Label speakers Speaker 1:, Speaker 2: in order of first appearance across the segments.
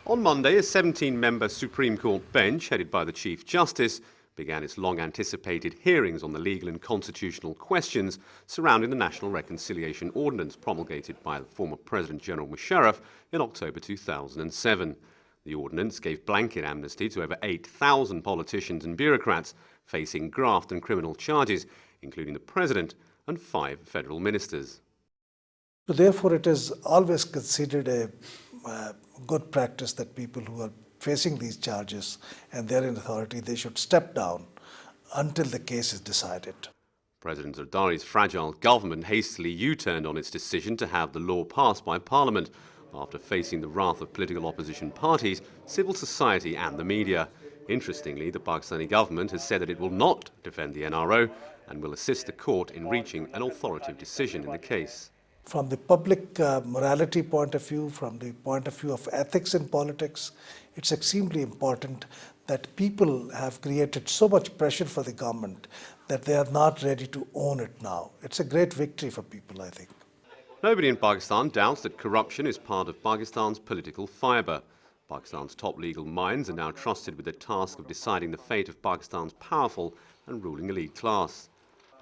Speaker 1: On Monday, a 17-member Supreme Court bench, headed by the Chief Justice, began its long-anticipated hearings on the legal and constitutional questions surrounding the National Reconciliation Ordinance promulgated by the former President General Musharraf in October 2007. The ordinance gave blanket amnesty to over 8,000 politicians and bureaucrats facing graft and criminal charges, including the President and 5 federal ministers.
Speaker 2: So therefore, it is always considered a good practice that people who are facing these charges and they're in authority, they should step down until the case is decided.
Speaker 1: President Zardari's fragile government hastily U-turned on its decision to have the law passed by Parliament after facing the wrath of political opposition parties, civil society and the media. Interestingly, the Pakistani government has said that it will not defend the NRO and will assist the court in reaching an authoritative decision in the case.
Speaker 2: From the public morality point of view, from the point of view of ethics in politics, it's extremely important that people have created so much pressure for the government that they are not ready to own it now. It's a great victory for people, I think.
Speaker 1: Nobody in Pakistan doubts that corruption is part of Pakistan's political fibre. Pakistan's top legal minds are now trusted with the task of deciding the fate of Pakistan's powerful and ruling elite class.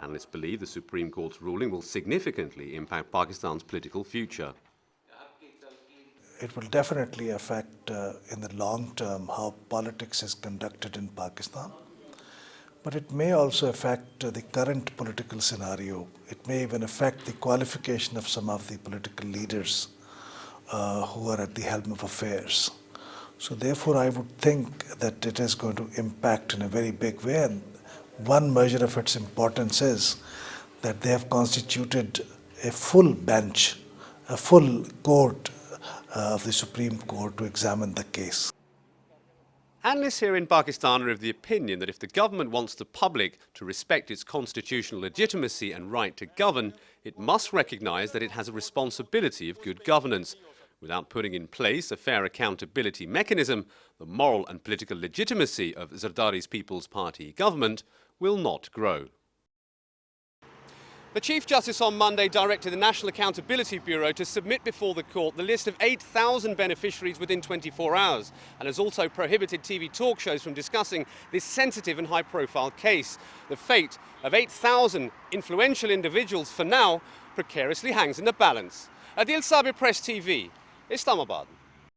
Speaker 1: Analysts believe the Supreme Court's ruling will significantly impact Pakistan's political future.
Speaker 2: It will definitely affect in the long term how politics is conducted in Pakistan. But it may also affect the current political scenario. It may even affect the qualification of some of the political leaders who are at the helm of affairs. So therefore, I would think that it is going to impact in a very big way. And one measure of its importance is that they have constituted a full bench, a full court of the Supreme Court to examine the case.
Speaker 1: Analysts here in Pakistan are of the opinion that if the government wants the public to respect its constitutional legitimacy and right to govern, it must recognise that it has a responsibility of good governance. Without putting in place a fair accountability mechanism, the moral and political legitimacy of Zardari's People's Party government will not grow. The Chief Justice on Monday directed the National Accountability Bureau to submit before the court the list of 8,000 beneficiaries within 24 hours and has also prohibited TV talk shows from discussing this sensitive and high-profile case. The fate of 8,000 influential individuals for now precariously hangs in the balance. Adil Sabir, Press TV, Islamabad.